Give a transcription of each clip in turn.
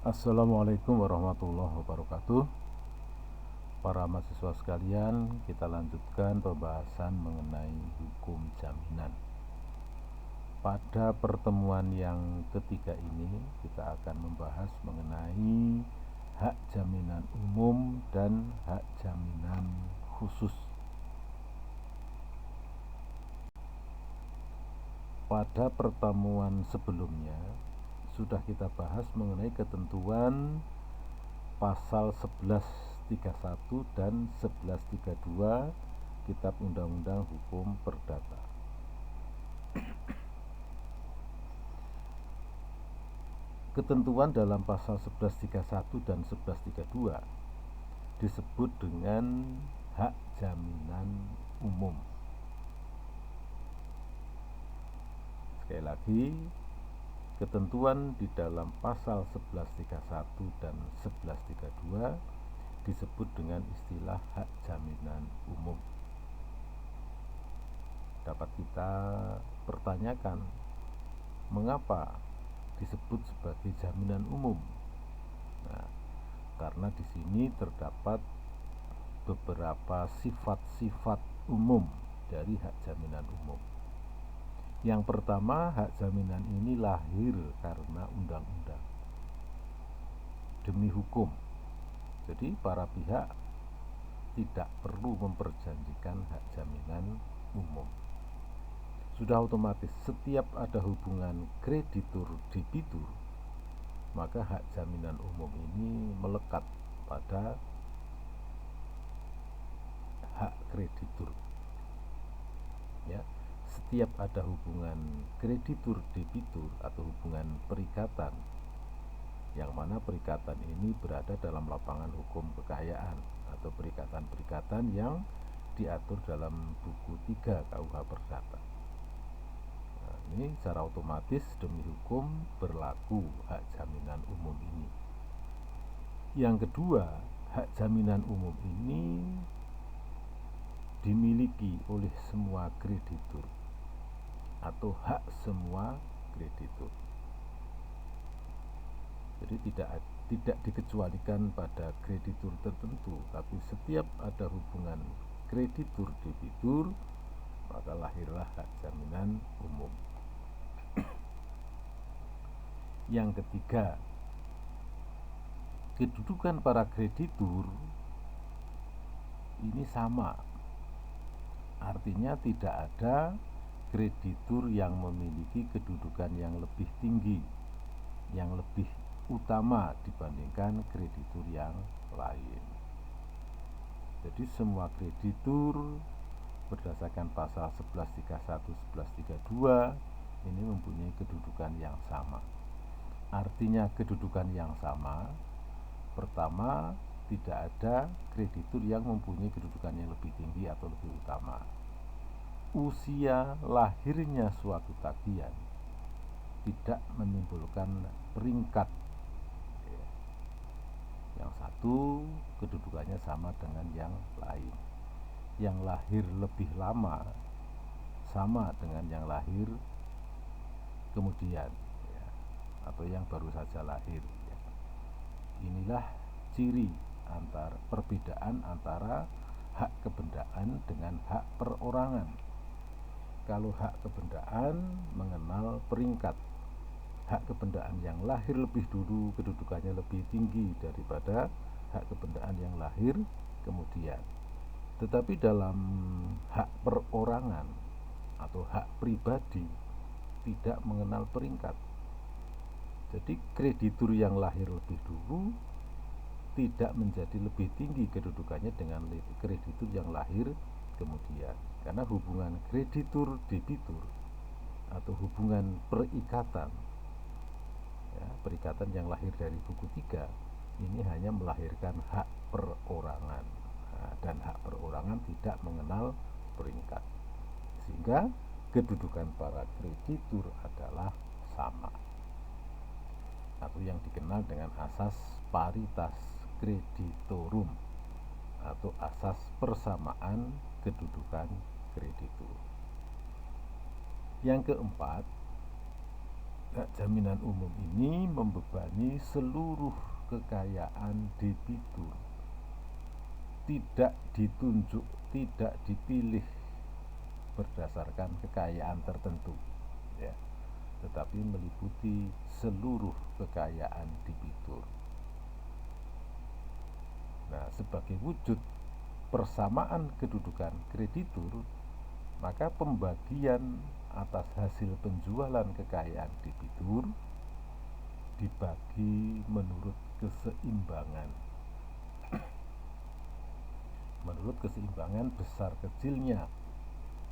Assalamualaikum warahmatullahi wabarakatuh. Para mahasiswa sekalian, kita lanjutkan pembahasan mengenai hukum jaminan. Pada pertemuan yang ketiga ini, kita akan membahas mengenai hak jaminan umum dan hak jaminan khusus. Pada pertemuan sebelumnya sudah kita bahas mengenai ketentuan pasal 1131 dan 1132 Kitab Undang-Undang Hukum Perdata. Ketentuan dalam pasal 1131 dan 1132 disebut dengan hak jaminan umum. Sekali lagi, ketentuan di dalam pasal 1131 dan 1132 disebut dengan istilah hak jaminan umum. Dapat kita pertanyakan, mengapa disebut sebagai jaminan umum? Nah, karena di sini terdapat beberapa sifat-sifat umum dari hak jaminan umum. Yang pertama, hak jaminan ini lahir karena undang-undang, demi hukum. Jadi para pihak tidak perlu memperjanjikan hak jaminan umum. Sudah otomatis setiap ada hubungan kreditur-debitur, maka hak jaminan umum ini melekat pada hak kreditur. Ya, setiap ada hubungan kreditur-debitur atau hubungan perikatan, yang mana perikatan ini berada dalam lapangan hukum kekayaan atau perikatan-perikatan yang diatur dalam buku 3 KUH Perdata. Nah, ini secara otomatis demi hukum berlaku hak jaminan umum ini. Yang kedua, hak jaminan umum ini dimiliki oleh semua kreditur atau hak semua kreditur. Jadi tidak dikecualikan pada kreditur tertentu, tapi setiap ada hubungan kreditur debitur, maka lahirlah hak jaminan umum. Yang ketiga, kedudukan para kreditur ini sama. Artinya tidak ada kreditur yang memiliki kedudukan yang lebih tinggi, yang lebih utama dibandingkan kreditur yang lain. Jadi semua kreditur berdasarkan pasal 1131 1132 ini mempunyai kedudukan yang sama. Artinya kedudukan yang sama, pertama, tidak ada kreditur yang mempunyai kedudukan yang lebih tinggi atau lebih utama. Usia lahirnya suatu tagihan tidak menimbulkan peringkat. Yang satu kedudukannya sama dengan yang lain. Yang lahir lebih lama sama dengan yang lahir kemudian, ya, atau yang baru saja lahir. Ya. Inilah ciri perbedaan antara hak kebendaan dengan hak perorangan. Kalau hak kebendaan mengenal peringkat, hak kebendaan yang lahir lebih dulu kedudukannya lebih tinggi daripada hak kebendaan yang lahir kemudian. Tetapi dalam hak perorangan atau hak pribadi tidak mengenal peringkat. Jadi kreditur yang lahir lebih dulu tidak menjadi lebih tinggi kedudukannya dengan kreditur yang lahir kemudian, karena hubungan kreditur debitur atau hubungan perikatan, ya, perikatan yang lahir dari buku 3 ini hanya melahirkan hak perorangan. Nah, dan hak perorangan tidak mengenal peringkat, sehingga kedudukan para kreditur adalah sama, atau yang dikenal dengan asas paritas kreditorum atau asas persamaan kedudukan kreditur. Yang keempat, hak jaminan umum ini membebani seluruh kekayaan debitur, tidak ditunjuk, tidak dipilih berdasarkan kekayaan tertentu, ya, tetapi meliputi seluruh kekayaan debitur. Nah, sebagai wujud persamaan kedudukan kreditur, maka pembagian atas hasil penjualan kekayaan debitur dibagi menurut keseimbangan. Menurut keseimbangan besar kecilnya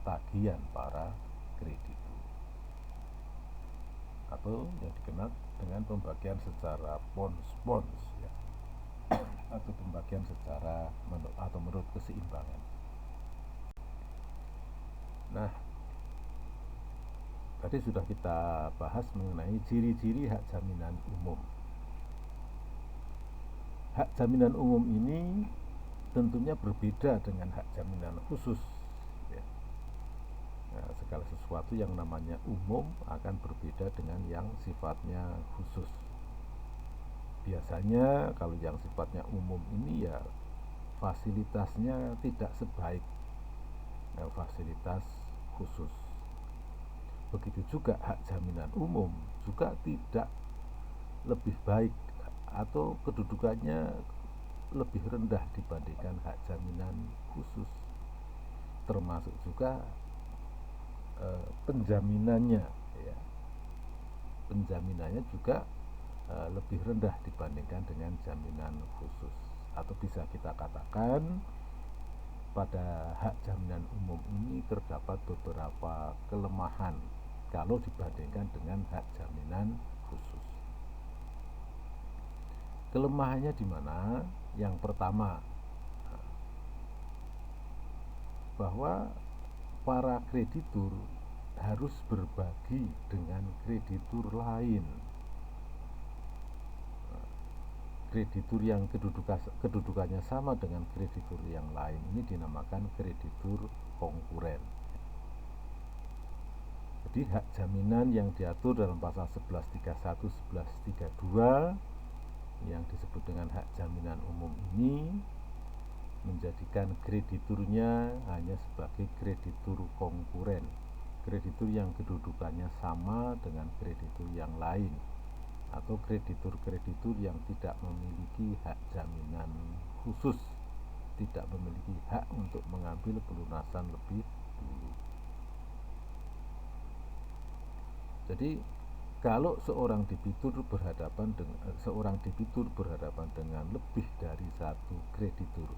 tagihan para kreditur, atau yang dikenal dengan pembagian secara pons, ya, atau pembagian secara menurut keseimbangan. Nah, tadi sudah kita bahas mengenai ciri-ciri hak jaminan umum. Hak jaminan umum ini tentunya berbeda dengan hak jaminan khusus, ya. Nah, segala sesuatu yang namanya umum akan berbeda dengan yang sifatnya khusus. Biasanya kalau yang sifatnya umum ini ya fasilitasnya tidak sebaik fasilitas khusus. Begitu juga hak jaminan umum juga tidak lebih baik atau kedudukannya lebih rendah dibandingkan hak jaminan khusus. Termasuk juga penjaminannya, ya. Penjaminannya juga lebih rendah dibandingkan dengan jaminan khusus. Atau bisa kita katakan pada hak jaminan umum ini terdapat beberapa kelemahan kalau dibandingkan dengan hak jaminan khusus. Kelemahannya di mana? Yang pertama, bahwa para kreditur harus berbagi dengan kreditur lain. Kreditur yang kedudukannya sama dengan kreditur yang lain ini dinamakan kreditur konkuren. Jadi hak jaminan yang diatur dalam pasal 1131, 1132 yang disebut dengan hak jaminan umum ini menjadikan krediturnya hanya sebagai kreditur konkuren, kreditur yang kedudukannya sama dengan kreditur yang lain, atau kreditur-kreditur yang tidak memiliki hak jaminan khusus, tidak memiliki hak untuk mengambil pelunasan lebih dulu. Jadi kalau seorang debitur berhadapan dengan lebih dari satu kreditur,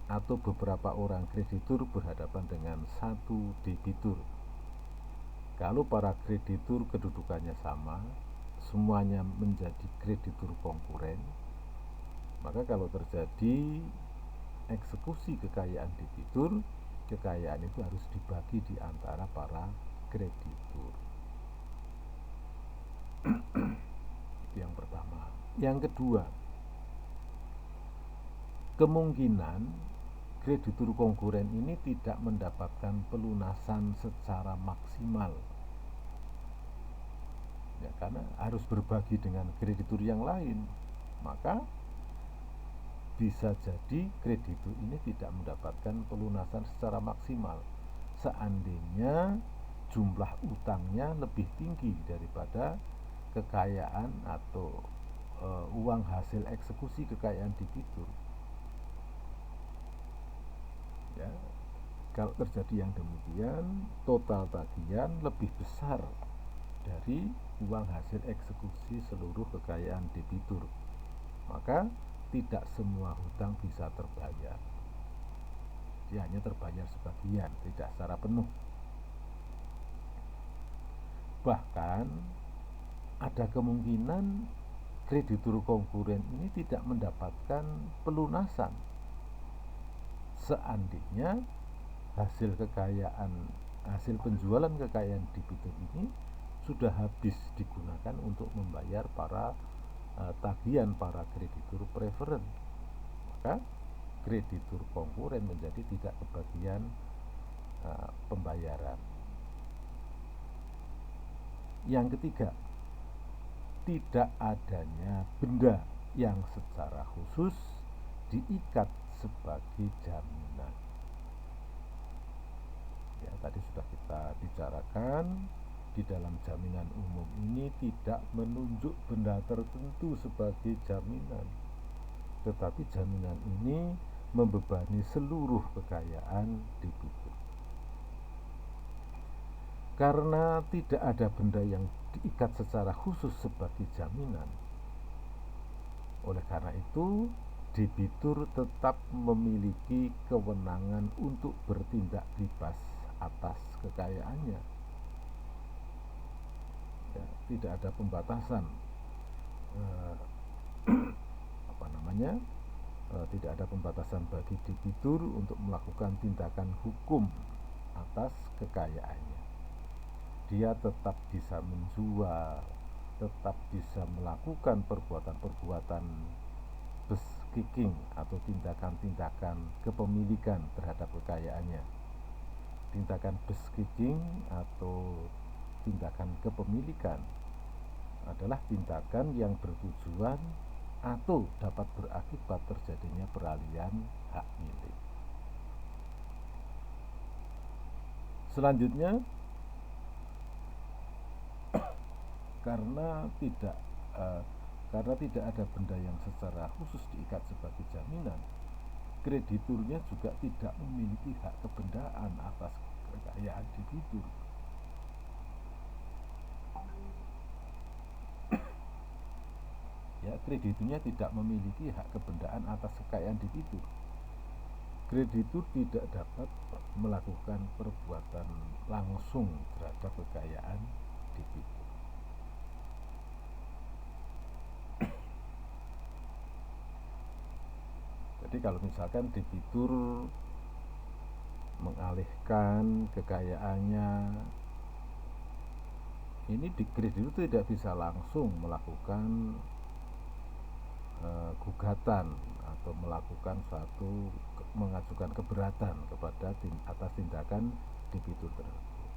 atau beberapa orang kreditur berhadapan dengan satu debitur, kalau para kreditur kedudukannya sama, semuanya menjadi kreditur konkuren, maka kalau terjadi eksekusi kekayaan debitur, kekayaan itu harus dibagi di antara para kreditur. Itu yang pertama. Yang kedua, kemungkinan kreditur konkuren ini tidak mendapatkan pelunasan secara maksimal, ya, karena harus berbagi dengan kreditur yang lain, maka bisa jadi kreditur ini tidak mendapatkan pelunasan secara maksimal seandainya jumlah utangnya lebih tinggi daripada kekayaan atau uang hasil eksekusi kekayaan debitur. Ya, kalau terjadi yang demikian, total tagihan lebih besar dari uang hasil eksekusi seluruh kekayaan debitur, maka tidak semua hutang bisa terbayar. Dia hanya terbayar sebagian, tidak secara penuh. Bahkan ada kemungkinan kreditur konkuren ini tidak mendapatkan pelunasan seandainya hasil penjualan kekayaan debitur ini sudah habis digunakan untuk membayar para tagihan para kreditur preferen, maka kreditur konkuren menjadi tidak kebagian pembayaran. Yang ketiga, tidak adanya benda yang secara khusus diikat sebagai jaminan. Ya, tadi sudah kita bicarakan, di dalam jaminan umum ini tidak menunjuk benda tertentu sebagai jaminan, tetapi jaminan ini membebani seluruh kekayaan debitur. Karena tidak ada benda yang diikat secara khusus sebagai jaminan, oleh karena itu debitur tetap memiliki kewenangan untuk bertindak bebas atas kekayaannya. Ya, tidak ada pembatasan tidak ada pembatasan bagi debitur untuk melakukan tindakan hukum atas kekayaannya. Dia tetap bisa menjual, tetap bisa melakukan perbuatan-perbuatan beskiking atau tindakan-tindakan kepemilikan terhadap kekayaannya. Tindakan beskiking atau tindakan kepemilikan adalah tindakan yang bertujuan atau dapat berakibat terjadinya peralihan hak milik. Selanjutnya, karena tidak ada benda yang secara khusus diikat sebagai jaminan, krediturnya juga tidak memiliki hak kebendaan atas kekayaan debitur. Ya, krediturnya tidak memiliki hak kebendaan atas kekayaan debitur. Kreditur tidak dapat melakukan perbuatan langsung terhadap kekayaan debitur. Jadi kalau misalkan debitur mengalihkan kekayaannya, ini kreditur tidak bisa langsung melakukan gugatan atau mengajukan keberatan kepada atas tindakan debitur tersebut.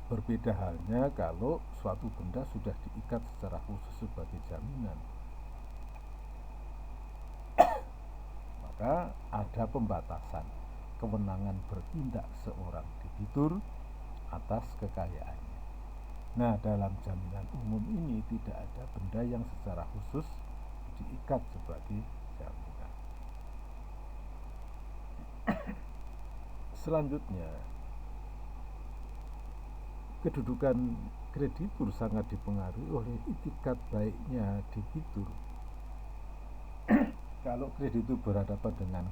Berbeda halnya kalau suatu benda sudah diikat secara khusus sebagai jaminan, maka ada pembatasan kewenangan bertindak seorang debitur atas kekayaannya. Nah, dalam jaminan umum ini tidak ada benda yang secara khusus diikat sebagai jaminan. Selanjutnya, kedudukan kreditur sangat dipengaruhi oleh itikat baiknya debitur. Kalau kreditur berhadapan dengan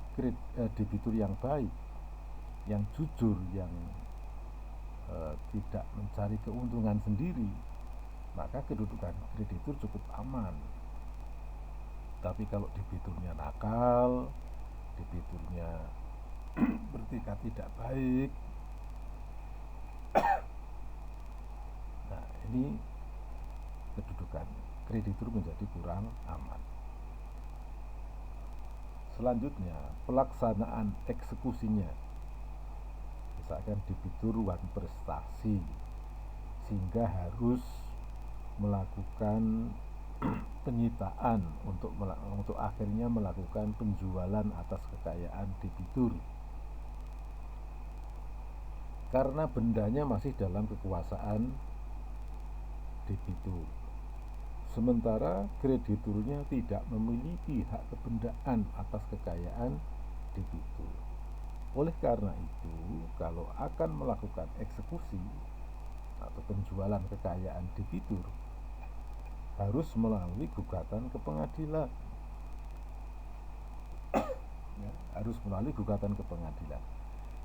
debitur yang baik, yang jujur, yang tidak mencari keuntungan sendiri, maka kedudukan kreditur cukup aman. Tapi kalau debiturnya nakal, debiturnya bertingkah tidak baik, nah ini kedudukan kreditur menjadi kurang aman. Selanjutnya, pelaksanaan eksekusinya. Misalkan debitur wan prestasi sehingga harus melakukan penyitaan untuk akhirnya melakukan penjualan atas kekayaan debitur karena bendanya masih dalam kekuasaan debitur, sementara krediturnya tidak memiliki hak kebendaan atas kekayaan debitur. Oleh karena itu, kalau akan melakukan eksekusi atau penjualan kekayaan debitur, harus melalui gugatan ke pengadilan. Ya, harus melalui gugatan ke pengadilan.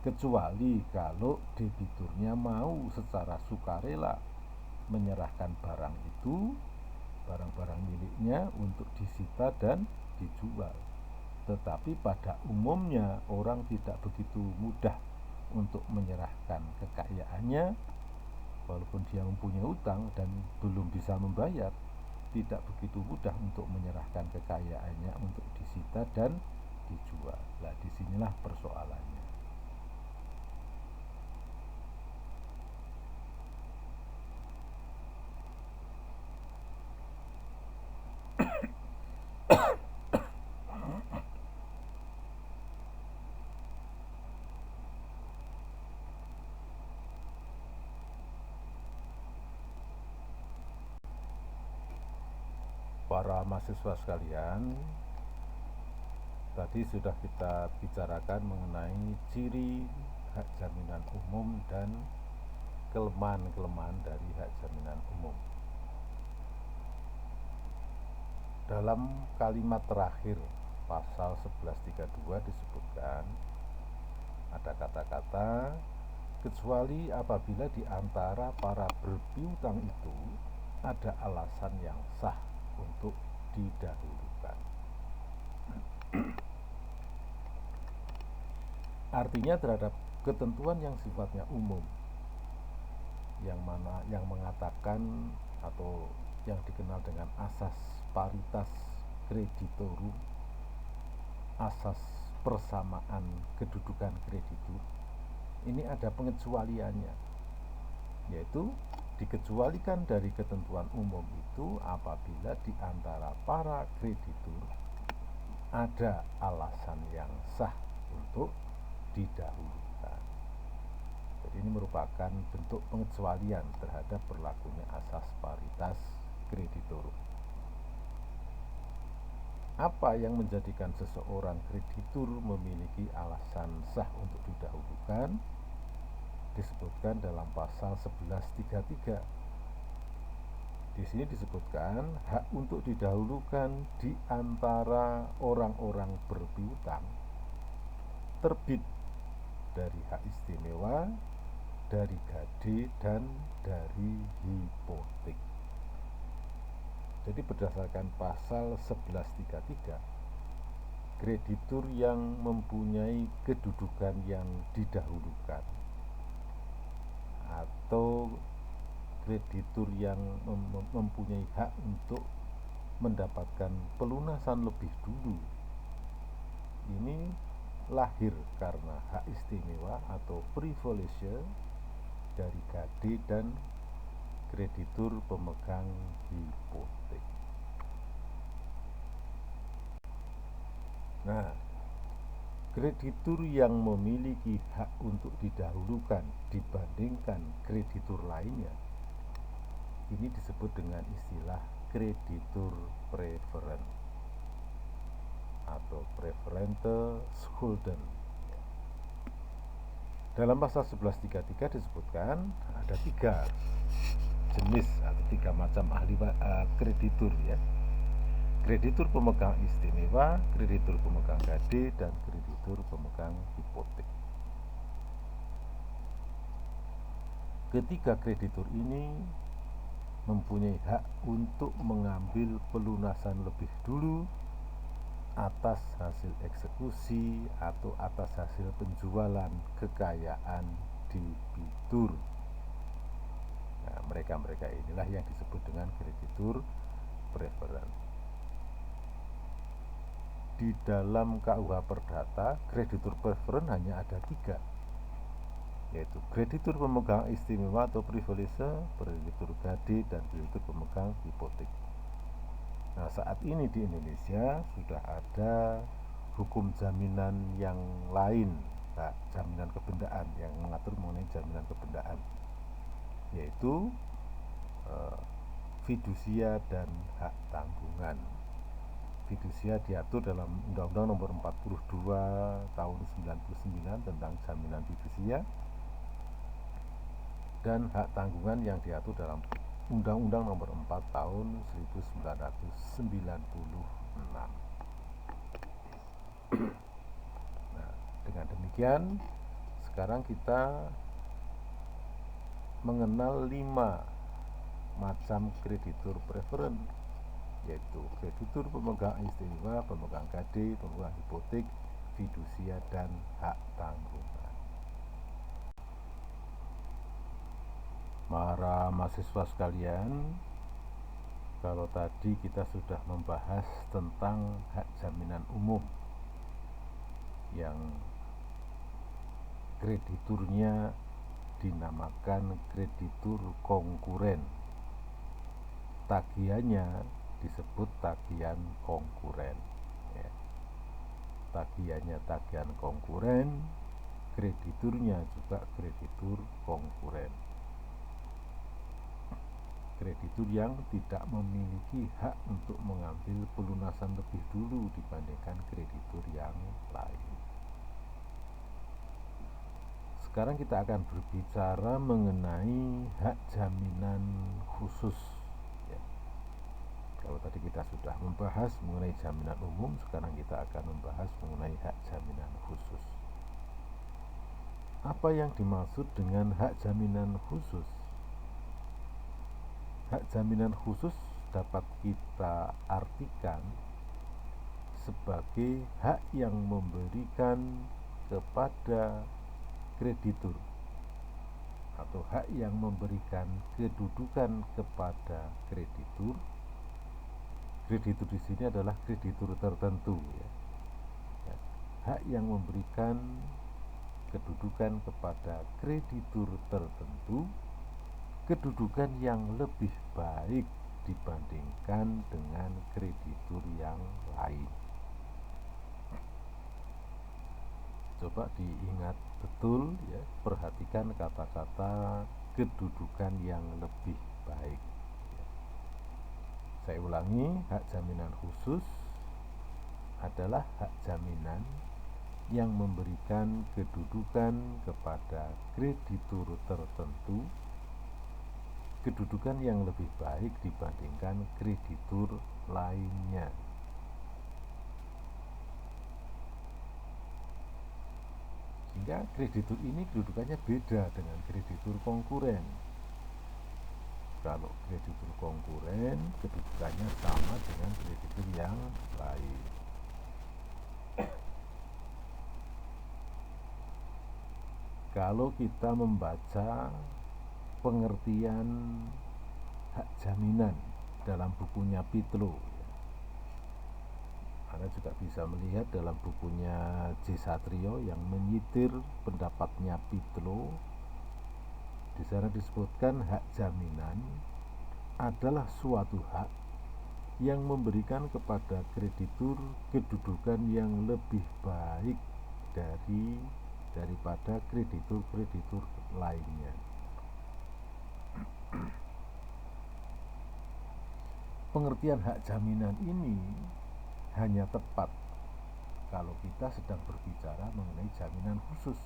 Kecuali kalau debiturnya mau secara sukarela menyerahkan barang itu, barang-barang miliknya untuk disita dan dijual. Tetapi pada umumnya orang tidak begitu mudah untuk menyerahkan kekayaannya, walaupun dia mempunyai utang dan belum bisa membayar, tidak begitu mudah untuk menyerahkan kekayaannya untuk disita dan dijual. Nah, disinilah persoalannya. Para mahasiswa sekalian, tadi sudah kita bicarakan mengenai ciri hak jaminan umum dan kelemahan-kelemahan dari hak jaminan umum. Dalam kalimat terakhir pasal 1132 disebutkan ada kata-kata kecuali apabila di antara para berpiutang itu ada alasan yang sah untuk didahulukan. Artinya terhadap ketentuan yang sifatnya umum, yang mengatakan atau yang dikenal dengan asas paritas kreditorum, asas persamaan kedudukan kreditur, ini ada pengecualiannya, yaitu dikecualikan dari ketentuan umum itu apabila di antara para kreditur ada alasan yang sah untuk didahulukan. Jadi ini merupakan bentuk pengecualian terhadap berlakunya asas paritas kreditorum. Apa yang menjadikan seseorang kreditur memiliki alasan sah untuk didahulukan disebutkan dalam pasal 1133. Di sini disebutkan hak untuk didahulukan di antara orang-orang berpiutang terbit dari hak istimewa, dari gade, dan dari hipotek. Jadi berdasarkan pasal 1133, kreditur yang mempunyai kedudukan yang didahulukan atau kreditur yang mempunyai hak untuk mendapatkan pelunasan lebih dulu, ini lahir karena hak istimewa atau privilege dari gade dan kreditur pemegang hipotek. Nah, kreditur yang memiliki hak untuk didahulukan dibandingkan kreditur lainnya, ini disebut dengan istilah kreditur preferen atau preferente schulden. Dalam pasal 1133 disebutkan ada 3 jenis atau 3 macam kreditur, ya. Kreditur pemegang istimewa, kreditur pemegang gade, dan kreditur pemegang hipotek. Ketiga kreditur ini mempunyai hak untuk mengambil pelunasan lebih dulu atas hasil eksekusi atau atas hasil penjualan kekayaan debitur. Nah, mereka-mereka inilah yang disebut dengan kreditur preferen. Di dalam KUH Perdata, kreditur preferen hanya ada 3, yaitu kreditur pemegang istimewa atau privilege, kreditur gade, dan kreditur pemegang hipotek. Nah, saat ini di Indonesia sudah ada hukum jaminan yang lain, jaminan kebendaan yang mengatur mengenai jaminan kebendaan, yaitu fidusia dan hak tanggungan. Fidusia diatur dalam Undang-Undang Nomor 42 Tahun 99 tentang jaminan fidusia, dan hak tanggungan yang diatur dalam Undang-Undang Nomor 4 Tahun 1996. Nah, dengan demikian sekarang kita mengenal 5 macam kreditur preferen, yaitu kreditur pemegang istimewa, pemegang gade, pemegang hipotek, fidusia, dan hak tanggungan. Para mahasiswa sekalian, kalau tadi kita sudah membahas tentang hak jaminan umum yang krediturnya dinamakan kreditur konkuren, tagihannya disebut tagihan konkuren, ya. Tagihannya tagihan konkuren, krediturnya juga kreditur konkuren. kreditur yang tidak memiliki hak untuk mengambil pelunasan lebih dulu dibandingkan kreditur yang lain. Sekarang kita akan berbicara mengenai hak jaminan khusus. Ya. Kalau tadi kita sudah membahas mengenai jaminan umum, sekarang kita akan membahas mengenai hak jaminan khusus. Apa yang dimaksud dengan hak jaminan khusus? Hak jaminan khusus dapat kita artikan sebagai hak yang memberikan kepada kreditur atau hak yang memberikan kedudukan kepada kreditur. Kreditur di sini adalah kreditur tertentu, ya. Hak yang memberikan kedudukan kepada kreditur tertentu, kedudukan yang lebih baik dibandingkan dengan kreditur yang lain. Coba diingat betul, ya, perhatikan kata-kata kedudukan yang lebih baik. Saya ulangi, hak jaminan khusus adalah hak jaminan yang memberikan kedudukan kepada kreditur tertentu, kedudukan yang lebih baik dibandingkan kreditur lainnya. Sehingga kreditur ini kedudukannya beda dengan kreditur konkuren. Kalau kreditur konkuren kedudukannya sama dengan kreditur yang lain. Kalau kita membaca pengertian hak jaminan dalam bukunya Pitlo, Anda juga bisa melihat dalam bukunya J. Satrio yang menyitir pendapatnya Pitlo. Di sana disebutkan hak jaminan adalah suatu hak yang memberikan kepada kreditur kedudukan yang lebih baik daripada kreditur-kreditur lainnya. Pengertian hak jaminan ini hanya tepat kalau kita sedang berbicara mengenai jaminan khusus.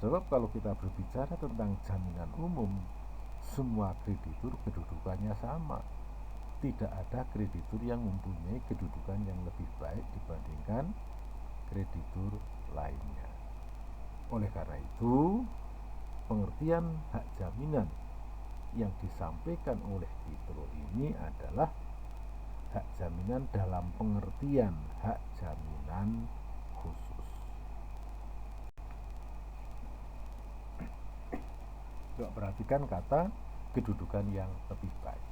Sebab kalau kita berbicara tentang jaminan umum, semua kreditur kedudukannya sama. Tidak ada kreditur yang mempunyai kedudukan yang lebih baik dibandingkan kreditur lainnya. Oleh karena itu, pengertian hak jaminan yang disampaikan oleh Pitlo ini adalah hak jaminan dalam pengertian hak jaminan khusus. Coba perhatikan kata kedudukan yang lebih baik.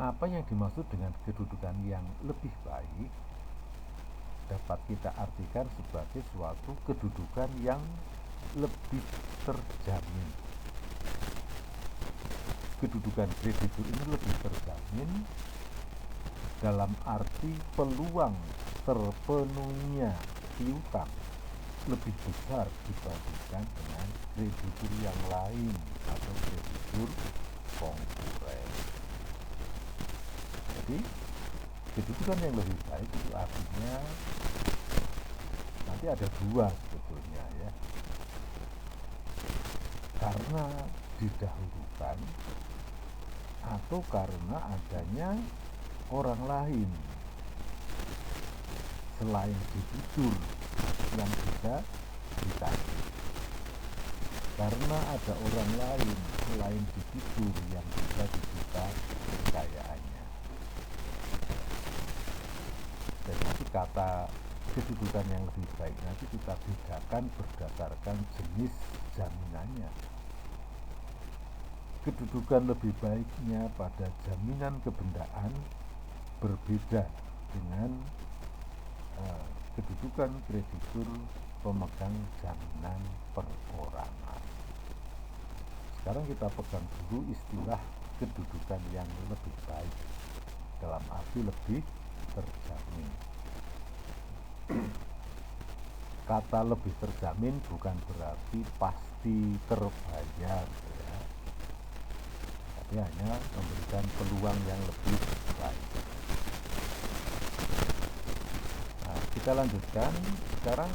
Apa yang dimaksud dengan kedudukan yang lebih baik dapat kita artikan sebagai suatu kedudukan yang lebih terjamin. Kedudukan kreditur ini lebih terjamin dalam arti peluang terpenuhinya piutang lebih besar dibandingkan dengan kreditur yang lain atau kreditur konkuren. Jadi kedudukan yang lebih baik itu artinya nanti ada dua sebetulnya, ya. Karena didahulukan atau karena adanya orang lain selain kreditur yang bisa ditagih. Karena ada orang lain selain kreditur yang bisa disita kekayaannya. Dan nanti kata kedudukan yang lebih baik nanti kita bedakan berdasarkan jenis jaminannya. Kedudukan lebih baiknya pada jaminan kebendaan berbeda dengan kedudukan kreditur pemegang jaminan perorangan. Sekarang kita pegang dulu istilah kedudukan yang lebih baik dalam arti lebih terjamin. kata lebih terjamin bukan berarti pasti terbayar ya, tapi hanya memberikan peluang yang lebih baik. Nah, kita lanjutkan sekarang,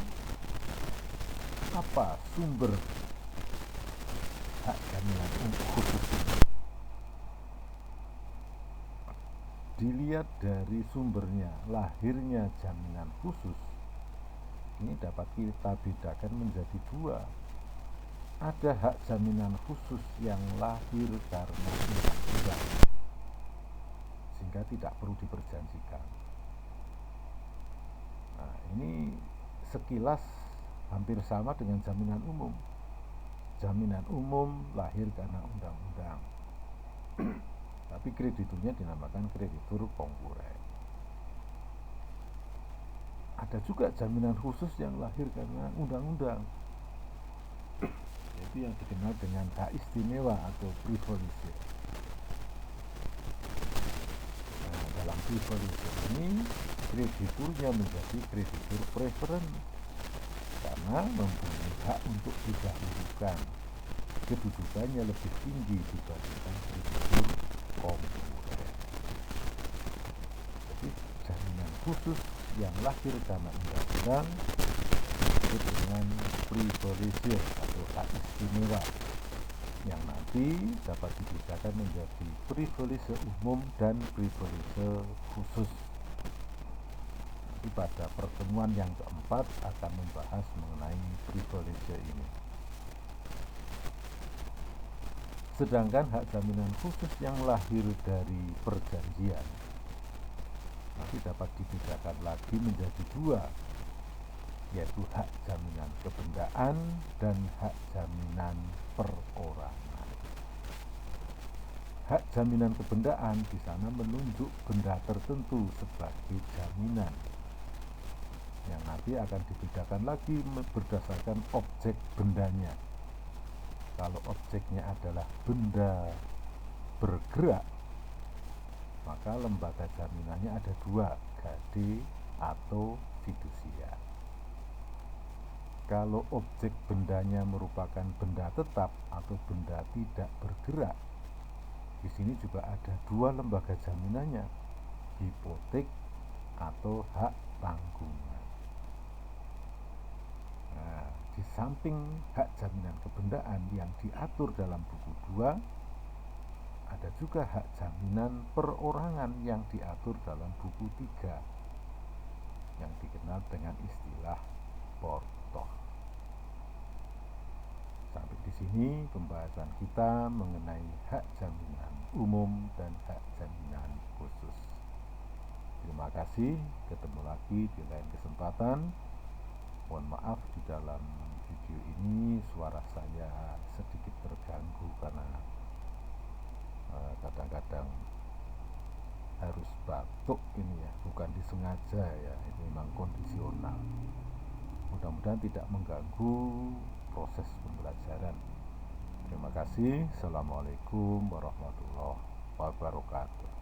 apa sumber hak jaminan khusus ini? Dilihat dari sumbernya, lahirnya jaminan khusus ini dapat kita bedakan menjadi dua. Ada hak jaminan khusus yang lahir karena undang-undang, sehingga tidak perlu diperjanjikan. Nah, ini sekilas hampir sama dengan jaminan umum. Jaminan umum lahir karena undang-undang, tapi krediturnya dinamakan kreditur konkuren. Ada juga jaminan khusus yang lahir karena undang-undang, yaitu yang dikenal dengan hak istimewa atau privilege. Nah, dalam privilege ini krediturnya menjadi kreditur preferen karena mempunyai hak untuk didahulukan, kedudukannya lebih tinggi dibandingkan kreditur konkuren. Jadi jaminan khusus yang lahir karena undang-undang disebut dengan privilege atau hak istimewa, yang nanti dapat dibedakan menjadi privilege umum dan privilege khusus. Nanti pada pertemuan yang keempat akan membahas mengenai privilege ini. Sedangkan hak jaminan khusus yang lahir dari perjanjian nanti dapat dibedakan lagi menjadi dua, yaitu hak jaminan kebendaan dan hak jaminan perorangan. Hak jaminan kebendaan di sana menunjuk benda tertentu sebagai jaminan, yang nanti akan dibedakan lagi berdasarkan objek bendanya. Kalau objeknya adalah benda bergerak, maka lembaga jaminannya ada dua, gade atau fidusia. Kalau objek bendanya merupakan benda tetap atau benda tidak bergerak, di sini juga ada dua lembaga jaminannya, hipotek atau hak tanggungan. Nah, di samping hak jaminan kebendaan yang diatur dalam buku 2, ada juga hak jaminan perorangan yang diatur dalam buku 3, yang dikenal dengan istilah portoh. Sampai di sini pembahasan kita mengenai hak jaminan umum dan hak jaminan khusus. Terima kasih, ketemu lagi di lain kesempatan. Mohon maaf di dalam video ini suara saya sedikit terganggu karena kadang-kadang harus batuk ini ya, bukan disengaja ya, ini memang kondisional. Mudah-mudahan tidak mengganggu proses pembelajaran. Terima kasih. Assalamualaikum warahmatullahi wabarakatuh.